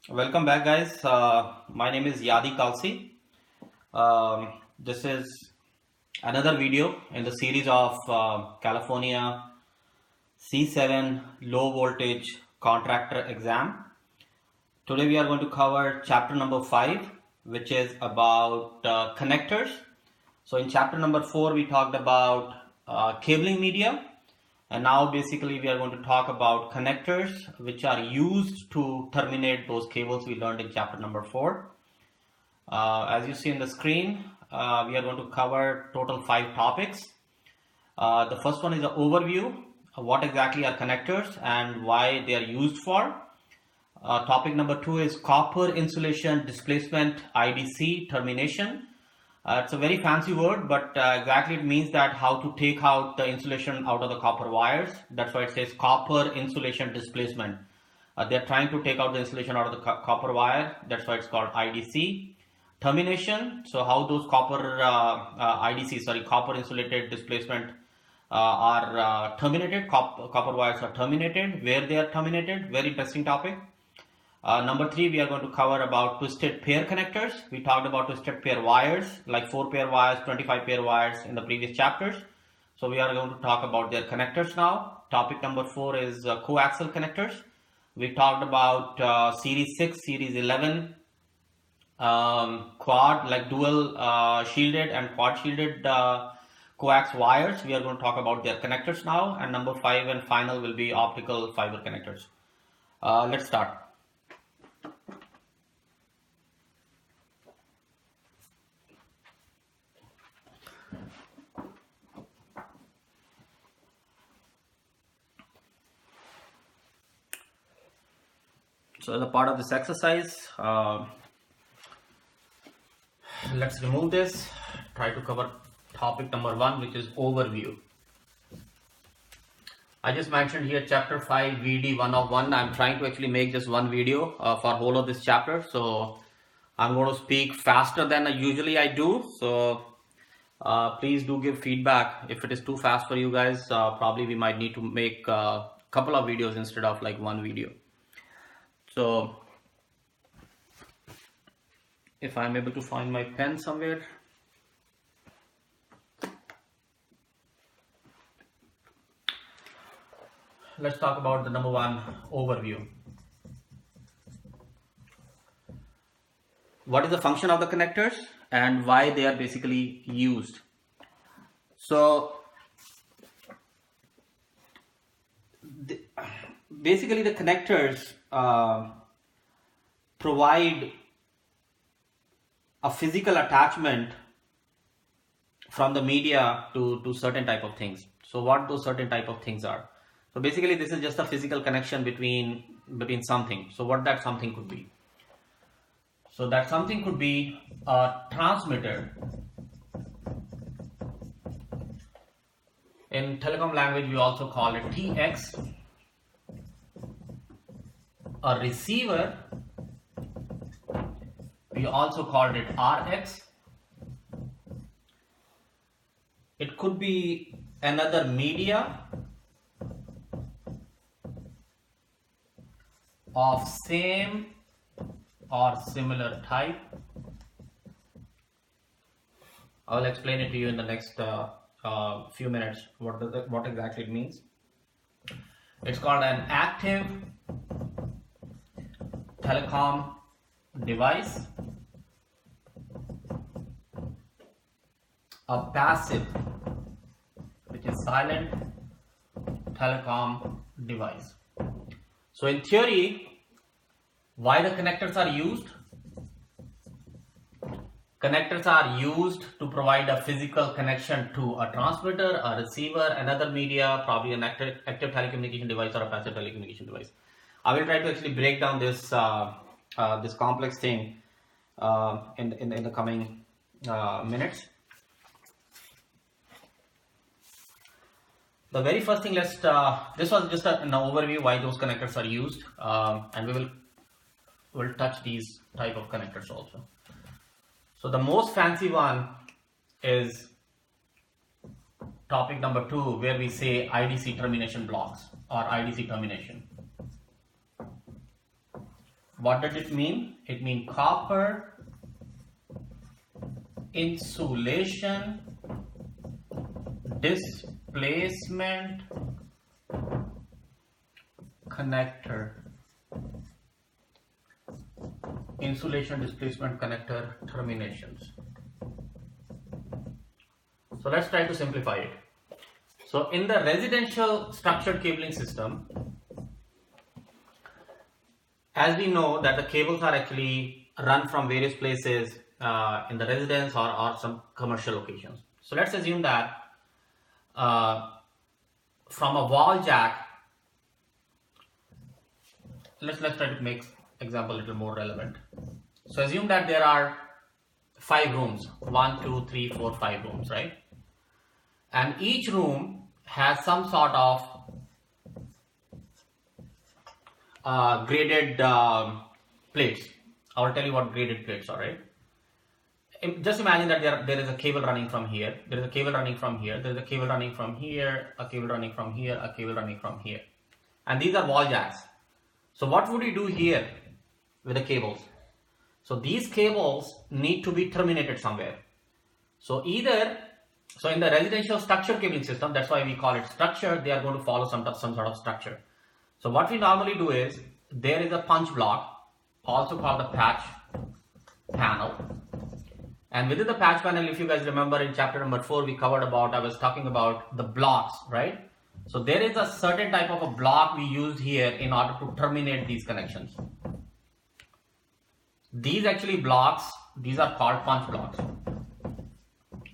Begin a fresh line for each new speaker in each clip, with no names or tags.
Welcome back, guys. My name is Yadi Kalsi. This is another video in the series of California C7 low voltage contractor exam. Today we are going to cover chapter number 5, which is about connectors. So in chapter number 4, we talked about cabling media. And now basically we are going to talk about connectors which are used to terminate those cables we learned in chapter number 4. As you see on the screen, we are going to cover total 5 topics. The first one is an overview of what exactly are connectors and why they are used for. Topic number 2 is copper insulation displacement IDC termination. It's a very fancy word, but exactly it means that how to take out the insulation out of the copper wires. That's why it says copper insulation displacement. They're trying to take out the insulation out of the copper wire. That's why it's called IDC. Termination. So how those copper copper insulated displacement are terminated. Copper wires are terminated. Where they are terminated. Very interesting topic. Number 3, we are going to cover about twisted pair connectors. We talked about twisted pair wires, like 4 pair wires, 25 pair wires in the previous chapters. So we are going to talk about their connectors now. Topic number 4 is coaxial connectors. We talked about series 6, series 11, quad, like dual shielded and quad shielded coax wires. We are going to talk about their connectors now. And number 5 and final will be optical fiber connectors. Let's start. So as a part of this exercise, let's remove this, try to cover topic number 1, which is overview. I just mentioned here chapter 5 VD 101. I'm trying to actually make just one video for whole of this chapter. So I'm going to speak faster than usually I do. So please do give feedback. If it is too fast for you guys, probably we might need to make a couple of videos instead of like one video. So if I'm able to find my pen somewhere. Let's talk about the number 1 overview. What is the function of the connectors and why they are basically used? So basically the connectors provide a physical attachment from the media to certain type of things. So what those certain type of things are? So basically this is just a physical connection between something. So what that something could be? So that something could be a transmitter. In telecom language, we also call it TX. A receiver, we also called it RX. It could be another media of same or similar type. I'll explain it to you in the next few minutes what exactly it means. It's called an active telecom device, a passive, which is silent telecom device. So in theory, why the connectors are used? Connectors are used to provide a physical connection to a transmitter, a receiver, another media, probably an active telecommunication device or a passive telecommunication device. I will try to actually break down this this complex thing in the coming minutes. The very first thing, this was just an overview why those connectors are used, and we'll touch these type of connectors also. So the most fancy one is topic number 2, where we say IDC termination blocks or IDC termination. What did it mean? It means copper insulation displacement connector. Insulation displacement connector terminations. So let's try to simplify it. So in the residential structured cabling system, as we know that the cables are actually run from various places in the residence or some commercial locations. So let's assume that from a wall jack, let's try to make example a little more relevant. So assume that there are 5 rooms, 1, 2, 3, 4, 5 rooms, right? And each room has some sort of graded plates. I will tell you what graded plates are, right? Just imagine that there is a cable running from here, there is a cable running from here, there is a cable running from here, a cable running from here, a cable running from here. And these are wall jacks. So what would we do here with the cables? So these cables need to be terminated somewhere. So in the residential structured cabling system, that's why we call it structured, they are going to follow some sort of structure. So what we normally do is, there is a punch block, also called the patch panel. And within the patch panel, if you guys remember in chapter number 4, I was talking about the blocks, right? So there is a certain type of a block we used here in order to terminate these connections. These actually blocks, these are called punch blocks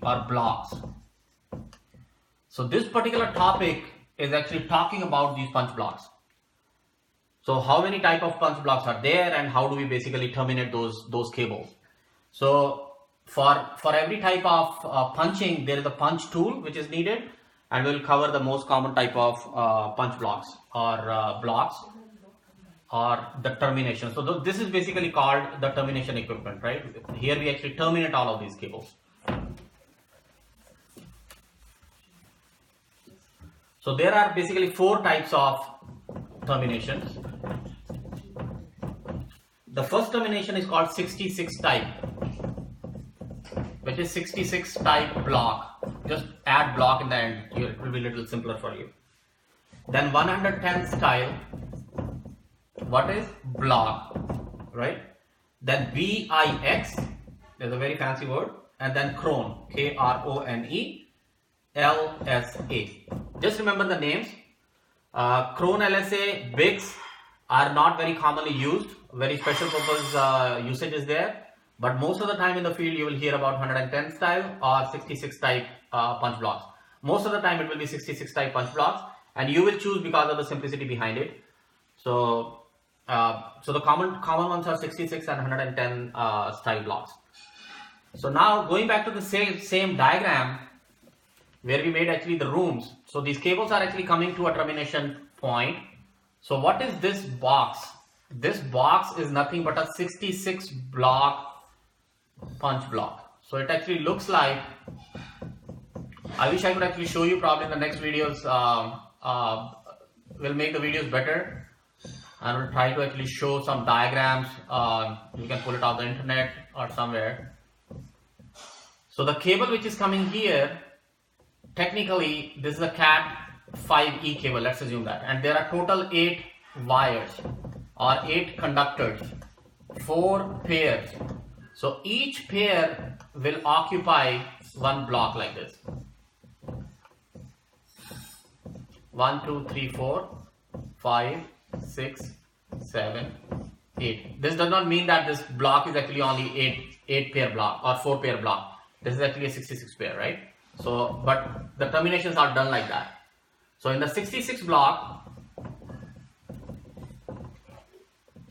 or blocks. So this particular topic is actually talking about these punch blocks. So how many type of punch blocks are there and how do we basically terminate those cables? So for every type of punching, there is a punch tool which is needed, and we'll cover the most common type of punch blocks or blocks or the termination. So this is basically called the termination equipment, right? Here we actually terminate all of these cables. So there are basically 4 types of terminations. The first termination is called 66 type, which is 66 type block. Just add block in the end, it will be a little simpler for you. Then 110 style, what is block, right? Then VIX, there's a very fancy word, and then Krone, KRONE, LSA. Just remember the names. Krone, LSA, VIX are not very commonly used. Very special purpose usage is there. But most of the time in the field, you will hear about 110 style or 66 type punch blocks. Most of the time it will be 66 type punch blocks, and you will choose because of the simplicity behind it. So the common ones are 66 and 110 style blocks. So now going back to the same diagram where we made actually the rooms. So these cables are actually coming to a termination point. So what is this box? This box is nothing but a 66 block punch block. So it actually looks like, I wish I could actually show you probably in the next videos. We'll make the videos better and we'll try to actually show some diagrams. You can pull it off the internet or somewhere. So the cable which is coming here, technically this is a Cat 5e cable, let's assume that, and there are total 8 wires or 8 conductors, 4 pairs. So each pair will occupy one block like this. 1, 2, 3, 4, 5, 6, 7, 8. This does not mean that this block is actually only 8 pair block or 4 pair block. This is actually a 66 pair, right? So, but the terminations are done like that. So in the 66 block,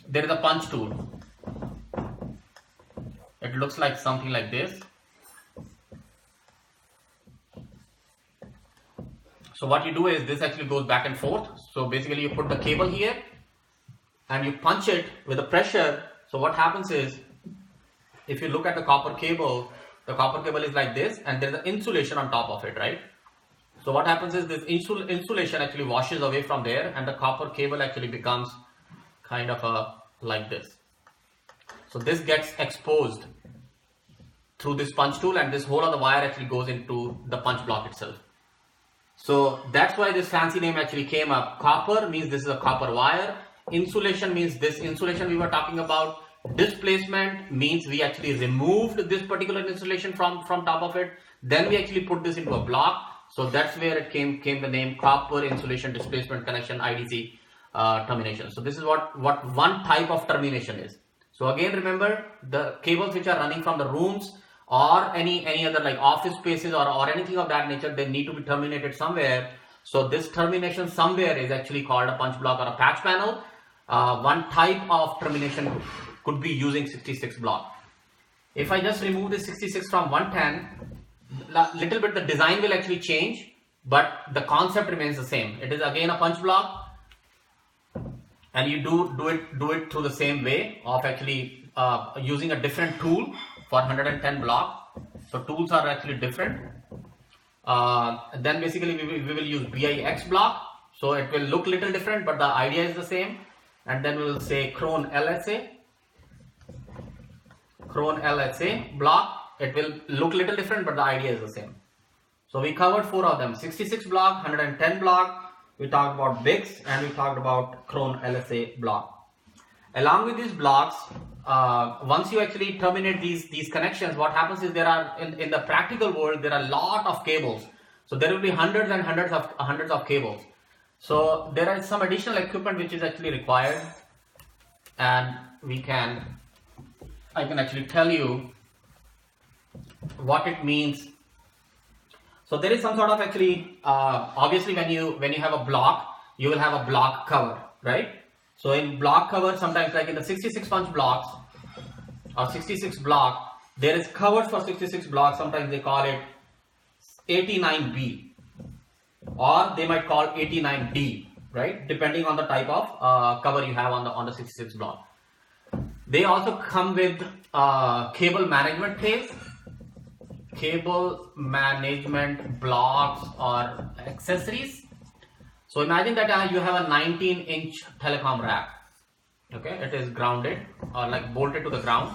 there is a punch tool. It looks like something like this. So what you do is, this actually goes back and forth. So basically you put the cable here and you punch it with the pressure. So what happens is, if you look at the copper cable is like this, and there's an insulation on top of it, right? So what happens is, this insulation actually washes away from there, and the copper cable actually becomes kind of like this.
So this gets exposed through this punch tool, and this whole of the wire actually goes into the punch block itself. So that's why this fancy name actually came up. Copper means this is a copper wire. Insulation means this insulation we were talking about. Displacement means we actually removed this particular insulation from top of it. Then we actually put this into a block. So that's where it came the name copper insulation displacement connection, IDC termination. So this is what one type of termination is. So again, remember, the cables which are running from the rooms or any other like office spaces or anything of that nature, they need to be terminated somewhere. So this termination somewhere is actually called a punch block or a patch panel. One type of termination could be using 66 block. If I just remove this 66 from 110, little bit the design will actually change, but the concept remains the same. It is again a punch block, and you do it through the same way of actually using a different tool for 110 block. So tools are actually different. Then basically we will use BIX block. So it will look little different, but the idea is the same. And then we will say Krone LSA block. It will look little different, but the idea is the same. So we covered 4 of them: 66 block, 110 block. We talked about BIX, and we talked about Krone LSA block. Along with these blocks, once you actually terminate these connections, what happens is there are in the practical world there are a lot of cables. So there will be hundreds and hundreds of cables. So there is some additional equipment which is actually required, and I can actually tell you what it means. So there is some sort of actually obviously when you have a block, you will have a block cover, right? So in block cover, sometimes like in the 66 punch blocks or 66 block, there is covers for 66 blocks. Sometimes they call it 89B, or they might call 89D, right? Depending on the type of cover you have on the 66 block. They also come with cable management trays, cable management blocks or accessories. So imagine that you have a 19-inch telecom rack. Okay, it is grounded or like bolted to the ground,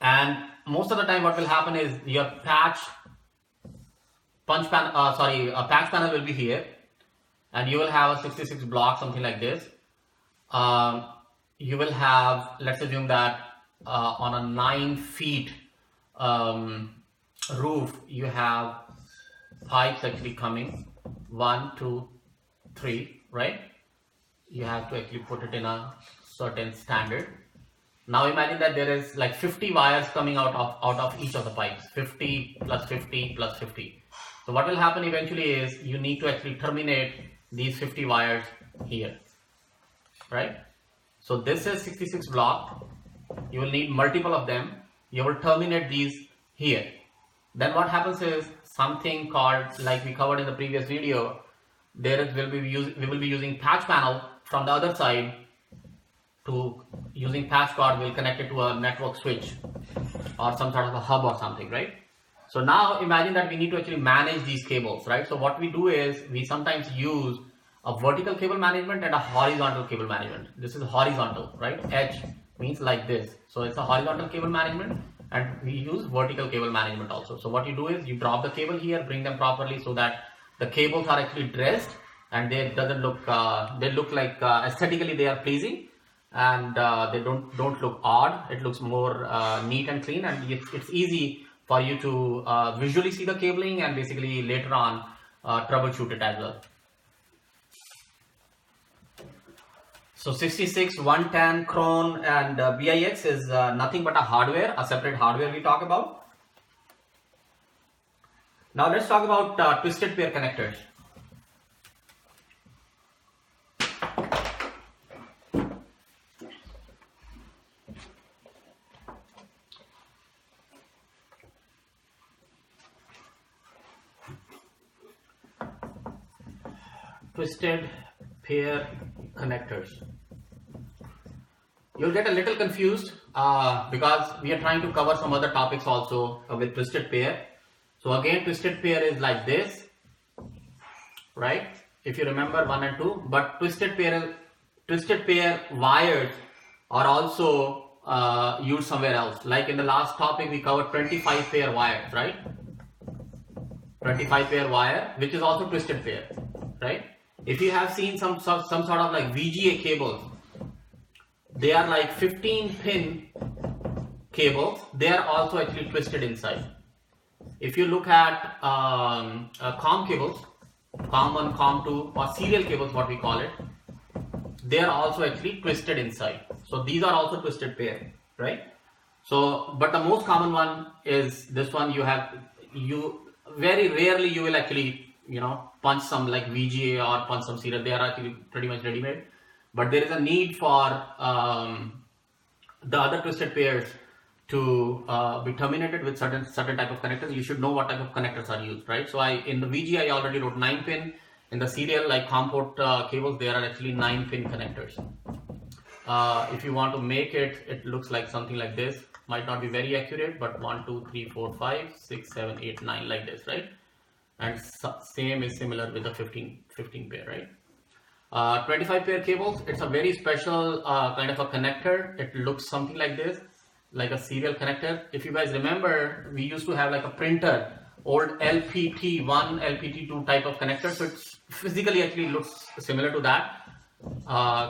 and most of the time what will happen is your patch panel will be here, and you will have a 66 block, something like this. You will have, let's assume that on a 9 feet roof, you have pipes actually coming 1, 2, 3, right? You have to actually put it in a certain standard. Now imagine that there is like 50 wires coming out of each of the pipes, 50 plus 50 plus 50. So what will happen eventually is you need to actually terminate these 50 wires here, right? So this is 66 block. You will need multiple of them. You will terminate these here. Then what happens is something called, like we covered in the previous video, we will be using patch panel from the other side. Using patch cord, we'll connect it to a network switch or some sort of a hub or something, right? So now imagine that we need to actually manage these cables, right? So what we do is we sometimes use a vertical cable management and a horizontal cable management. This is horizontal, right? H means like this. So it's a horizontal cable management, and we use vertical cable management also. So what you do is you drop the cable here, bring them properly so that the cables are actually dressed and they look like aesthetically they are pleasing, and they don't look odd. It looks more neat and clean, and it's easy for you to visually see the cabling and basically later on troubleshoot it as well. So 66, 110, Krone and BIX is nothing but a separate hardware we talk about. Now let's talk about twisted pair connectors. Twisted pair connectors. You'll get a little confused because we are trying to cover some other topics also with twisted pair. So again, twisted pair is like this, right? If you remember 1 and 2, but twisted pair wires are also used somewhere else. Like in the last topic, we covered 25 pair wires, right? 25 pair wire, which is also twisted pair, right? If you have seen some sort of like VGA cables, they are like 15 pin cables. They are also actually twisted inside. If you look at COM cables, COM1, COM2, or serial cables, what we call it, they are also actually twisted inside. So these are also twisted pair, right? So, but the most common one is this one. You very rarely you will actually, punch some like VGA or punch some serial. They are actually pretty much ready-made. But there is a need for the other twisted pairs to be terminated with certain type of connectors. You should know what type of connectors are used, right? So in the VGA I already wrote 9-pin. In the serial like COM port cables, there are actually 9-pin connectors. If you want to make it, it looks like something like this. Might not be very accurate, but 1, 2, 3, 4, 5, 6, 7, 8, 9 like this, right? And same is similar with the 15 pair, right? 25 pair cables, it's a very special kind of a connector. It looks something like this, like a serial connector. If you guys remember, we used to have like a printer, old LPT1, LPT2 type of connector. So it's physically actually looks similar to that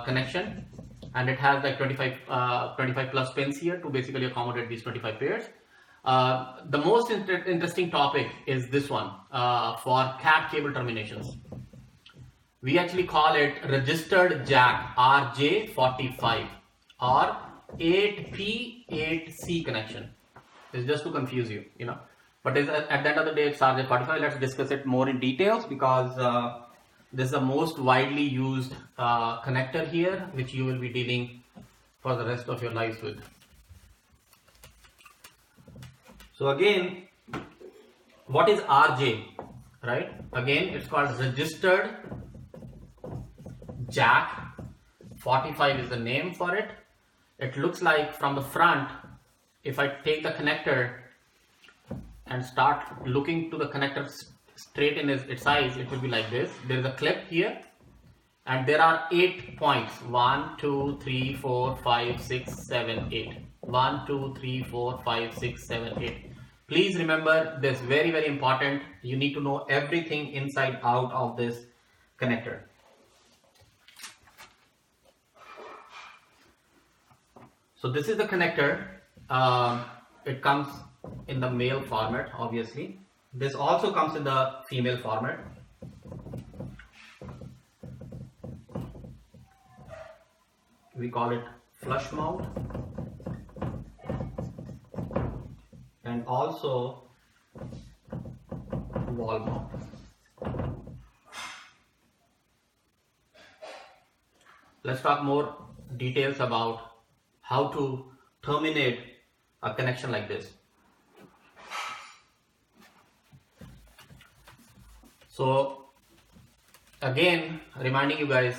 connection. And it has like 25 plus pins here to basically accommodate these 25 pairs. The most interesting topic is this one for CAT cable terminations. We actually call it registered jack RJ45 or 8P8C connection. It's just to confuse you, But at the end of the day, it's RJ45. Let's discuss it more in details because this is the most widely used connector here, which you will be dealing for the rest of your lives with. So again, what is RJ, right? Again, it's called registered jack. 45 is the name for it. It looks like from the front, if I take the connector and start looking to the connector straight in its eyes, it will be like this. There is a clip here and there are 8 points. 1, 2, 3, 4, 5, 6, 7, 8. 1, 2, 3, 4, 5, 6, 7, 8. Please remember this, very, very important. You need to know everything inside out of this connector. So this is the connector. It comes in the male format, obviously. This also comes in the female format. We call it flush mount and also wall mount. Let's talk more details about how to terminate a connection like this. So again, reminding you guys,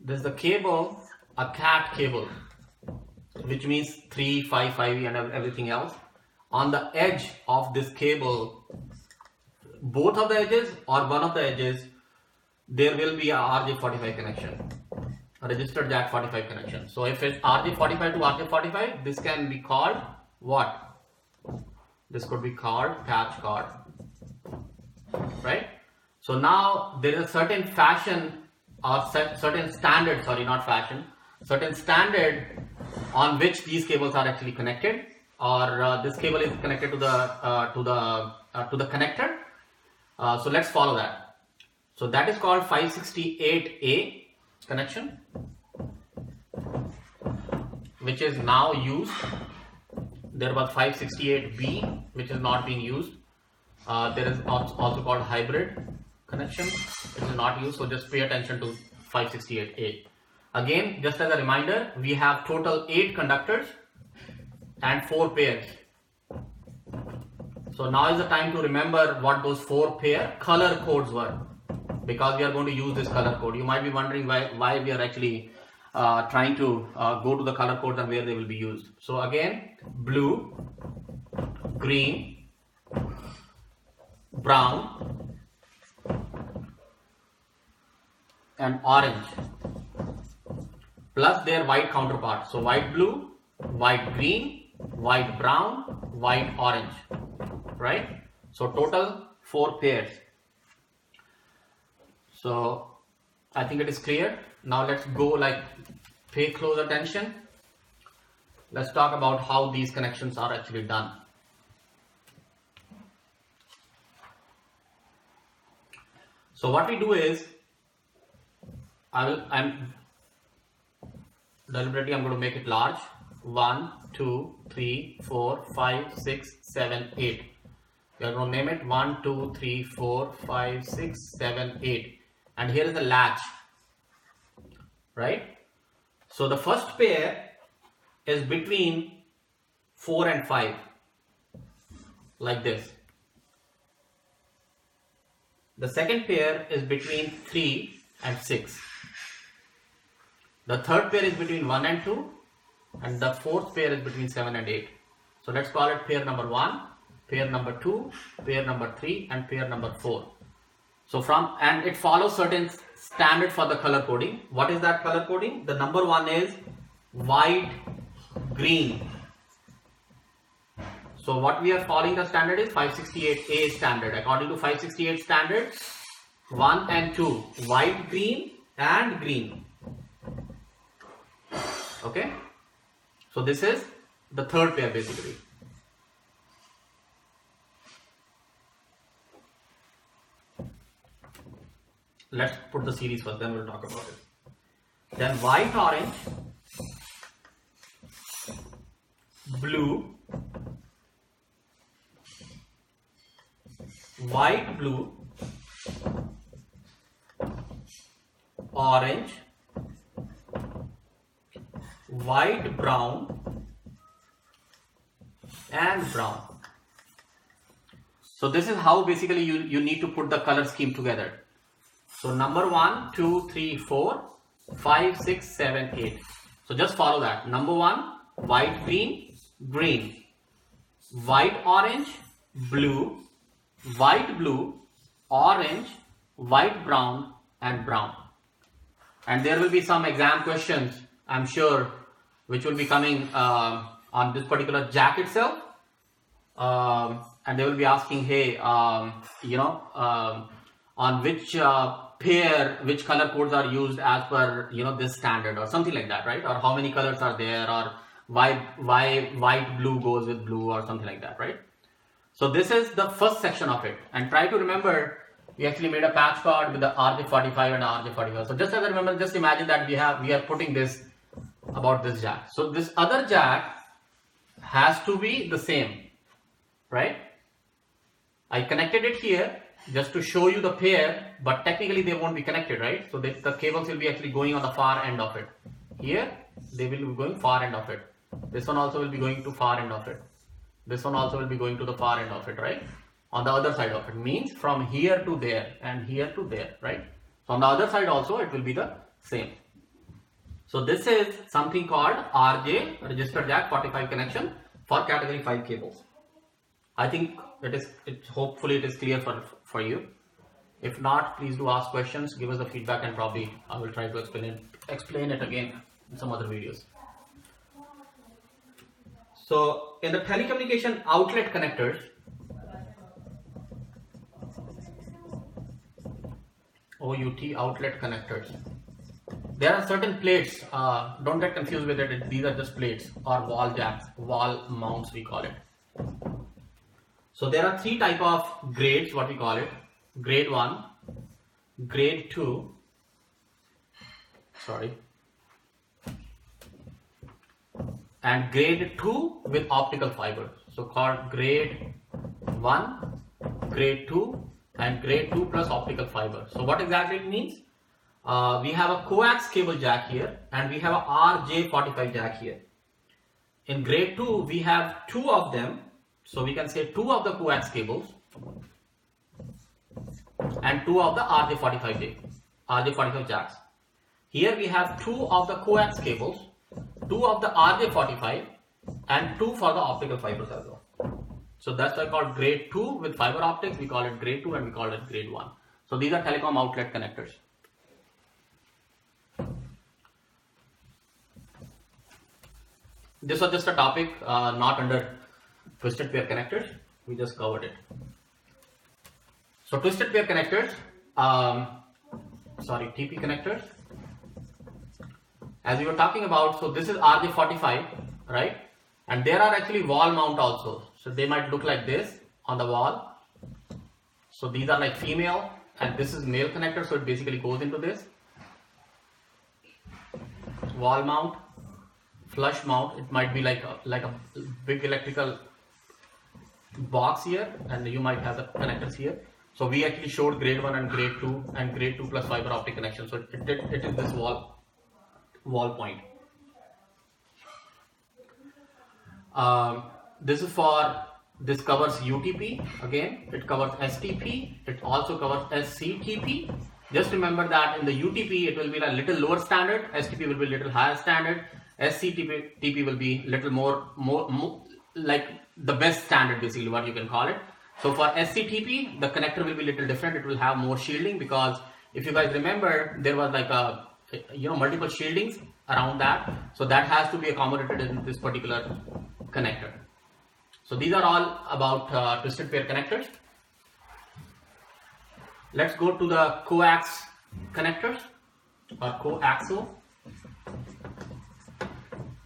this is the cable, a CAT cable, which means 3, 5, 5E and everything else. On the edge of this cable, both of the edges or one of the edges, there will be a RJ45 connection, a registered jack 45 connection. So if it's RJ45 to RJ45, this can be called what? This could be called patch cord. Right? So now there is a certain fashion or certain standard, certain standard on which these cables are actually connected, or this cable is connected to the connector. So let's follow that. So that is called 568A connection, which is now used. There was 568B, which is not being used. There is also called hybrid connection, which is not used. So just pay attention to 568A. Again, just as a reminder, we have total 8 conductors and 4 pairs. So now is the time to remember what those 4 pair color codes were, because we are going to use this color code. You might be wondering why we are actually trying to go to the color codes and where they will be used. So again, blue, green, brown and orange, plus their white counterpart. So white blue, white green, white brown, white orange, right? So total 4 pairs. So I think it is clear. Now let's go, like, pay close attention. Let's talk about how these connections are actually done. So what we do is, I'm deliberately going to make it large. 1, 2, 3, 4, 5, 6, 7, 8. We are going to name it 1, 2, 3, 4, 5, 6, 7, 8. And here is the latch, right? So the first pair is between 4 and 5, like this. The second pair is between 3 and 6. The third pair is between 1 and 2, and the fourth pair is between 7 and 8. So let's call it pair number 1, pair number 2, pair number 3, and pair number 4. So and it follows certain standard for the color coding. What is that color coding? The number 1 is white, green. So what we are following the standard is 568A standard. According to 568 standard, 1 and 2, white, green and green. Okay. So this is the third pair basically. Let's put the series first, then we'll talk about it. Then white, orange, blue, white, blue, orange, white, brown, and brown. So this is how basically you need to put the color scheme together. So number 1, 2, 3, 4, 5, 6, 7, 8. So just follow that. Number 1, white, green, green, white, orange, blue, white, blue, orange, white, brown, and brown. And there will be some exam questions, I'm sure, which will be coming on this particular jack itself. And they will be asking, hey, on which pair, which color codes are used as per, this standard or something like that, right? Or how many colors are there, or why white, blue goes with blue or something like that, right? So this is the first section of it. And try to remember, we actually made a patch card with the RJ45 and RJ45. So just as I remember, just imagine that we are putting this about this jack. So this other jack has to be the same, right? I connected it here just to show you the pair, but technically they won't be connected, right? So the cables will be actually going on the far end of it. Here they will be going far end of it. This one also will be going to far end of it. This one also will be going to the far end of it, right? On the other side of it, means from here to there and here to there, right? So on the other side also it will be the same. So this is something called RJ, register jack 45 connection for category 5 cables. I think hopefully it is clear for you. If not, please do ask questions, give us the feedback, and probably I will try to explain it again in some other videos. So in the telecommunication outlet connectors, OUT outlet connectors, there are certain plates. Don't get confused with it. These are just plates or wall jacks, wall mounts we call it. So there are 3 type of grades, what we call it. Grade 1, grade 2, and grade 2 with optical fiber. So called grade 1, grade 2, and grade 2 plus optical fiber. So what exactly it means? We have a coax cable jack here, and we have a RJ45 jack here. In grade 2, we have 2 of them. So we can say 2 of the coax cables and 2 of the RJ45 jacks. Here we have 2 of the coax cables, 2 of the RJ45, and 2 for the optical fibers as well. So that's why called grade 2 with fiber optics. We call it grade 2 and we call it grade 1. So these are telecom outlet connectors. This was just a topic not under twisted pair connectors. We just covered it. So twisted pair connectors, TP connectors. As we were talking about, so this is RJ45, right? And there are actually wall mount also. So they might look like this on the wall. So these are like female and this is male connector. So it basically goes into this wall mount, flush mount. It might be like a big electrical box here, and you might have the connectors here. So we actually showed grade 1 and grade 2 and grade 2 plus fiber optic connection. So it is this wall point. This covers UTP again. It covers STP. It also covers SCTP. Just remember that in the UTP it will be a little lower standard. STP will be a little higher standard. SCTP will be little more like the best standard, basically what you can call it. So for SCTP, the connector will be a little different. It will have more shielding, because if you guys remember, there was like a multiple shieldings around that. So that has to be accommodated in this particular connector. So these are all about twisted pair connectors. Let's go to the coax connectors or coaxial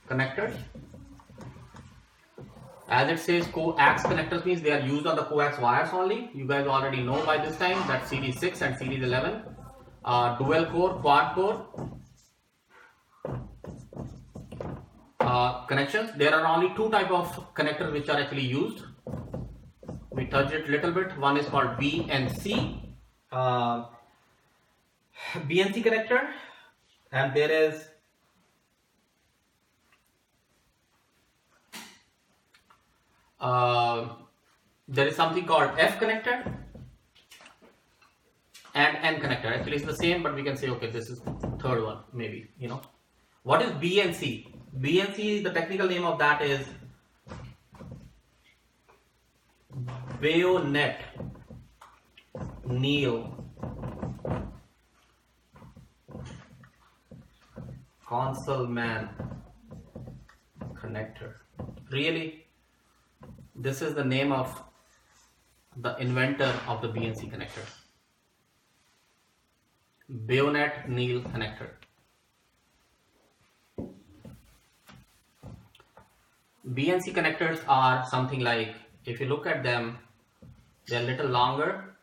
connectors. As it says, coax connectors means they are used on the coax wires only. You guys already know by this time that series 6 and series 11, dual core, quad core connections. There are only two type of connectors which are actually used. We touched it a little bit. One is called BNC connector, and there is something called F connector and N connector. Actually it's the same, but we can say, okay, this is third one, maybe, What is BNC? BNC, the technical name of that is bayonet needle Conselman connector. Really? This is the name of the inventor of the BNC connector. Bayonet needle connector. BNC connectors are something like, if you look at them, they're a little longer.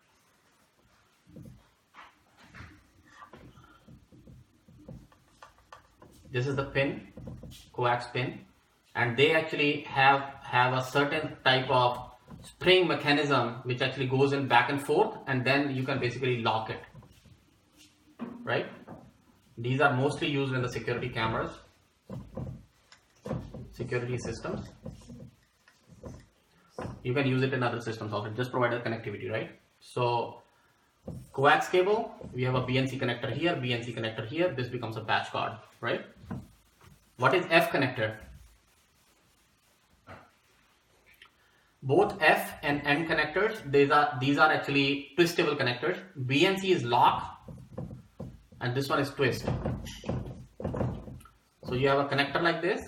This is the pin, coax pin, and they actually have a certain type of spring mechanism which actually goes in back and forth, and then you can basically lock it, right? These are mostly used in the security cameras, security systems. You can use it in other systems also, just provide the connectivity, right? So coax cable, we have a BNC connector here, BNC connector here, this becomes a patch cord, right? What is F connector? Both F and N connectors, these are actually twistable connectors. BNC is lock and this one is twist. So you have a connector like this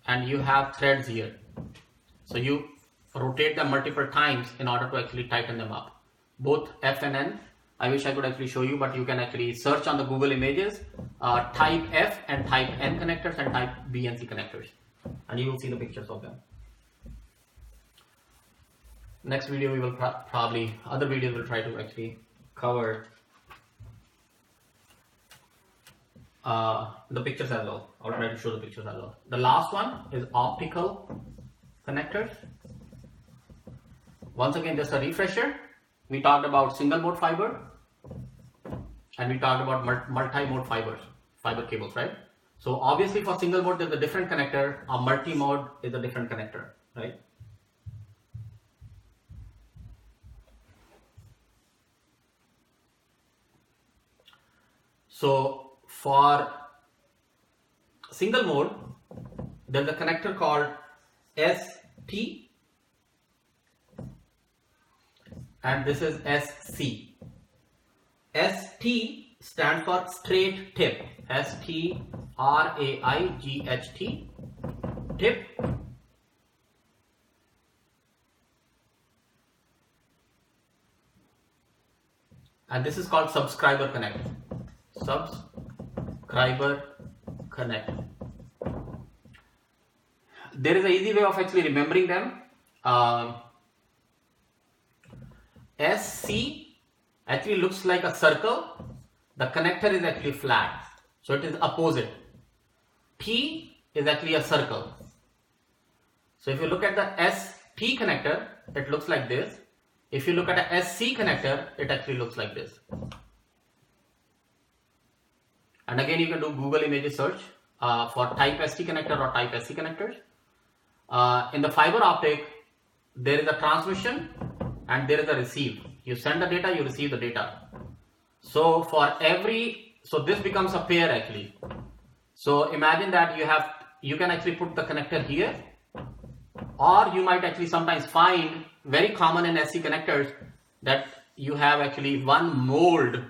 and you have threads here. So you rotate them multiple times in order to actually tighten them up. Both F and N, I wish I could actually show you, but you can actually search on the Google images, type F and type N connectors and type BNC connectors, and you will see the pictures of them. Next video we will probably, other videos will try to actually cover the pictures as well. I'll try to show the pictures as well. The last one is optical connectors. Once again, just a refresher. We talked about single mode fiber and we talked about multi-mode fiber cables, right? So obviously for single mode there's a different connector, a multi-mode is a different connector, right? So for single mode, there's a connector called ST and this is SC. ST stands for straight tip. S-T-R-A-I-G-H-T. Tip. And this is called Subscriber Connect. Subscriber Connect. There is an easy way of actually remembering them. SC actually looks like a circle. The connector is actually flat, so it is opposite. T is actually a circle. So if you look at the ST connector, it looks like this. If you look at a SC connector, it actually looks like this. And again, you can do Google image search for type ST connector or type SC connectors. In the fiber optic, there is a transmission and there is a receive. You send the data, you receive the data. So so this becomes a pair actually. So imagine that you can actually put the connector here, or you might actually sometimes find very common in SC connectors that you have actually one mold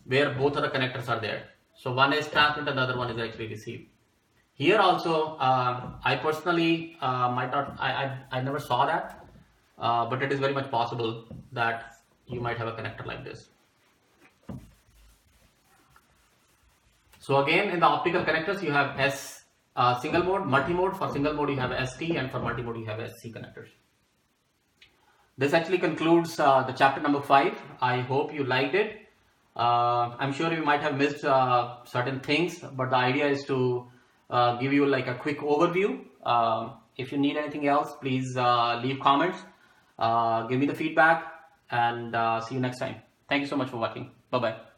where both of the connectors are there. So one is transmit and the other one is actually receive. Here also, I personally I never saw that, but it is very much possible that you might have a connector like this. So again, in the optical connectors, you have single mode, multi-mode. For single mode, you have ST, and for multi-mode, you have SC connectors. This actually concludes the chapter number 5. I hope you liked it. I'm sure you might have missed certain things, but the idea is to give you like a quick overview. If you need anything else, please leave comments, give me the feedback, and see you next time. Thank you so much for watching. Bye-bye.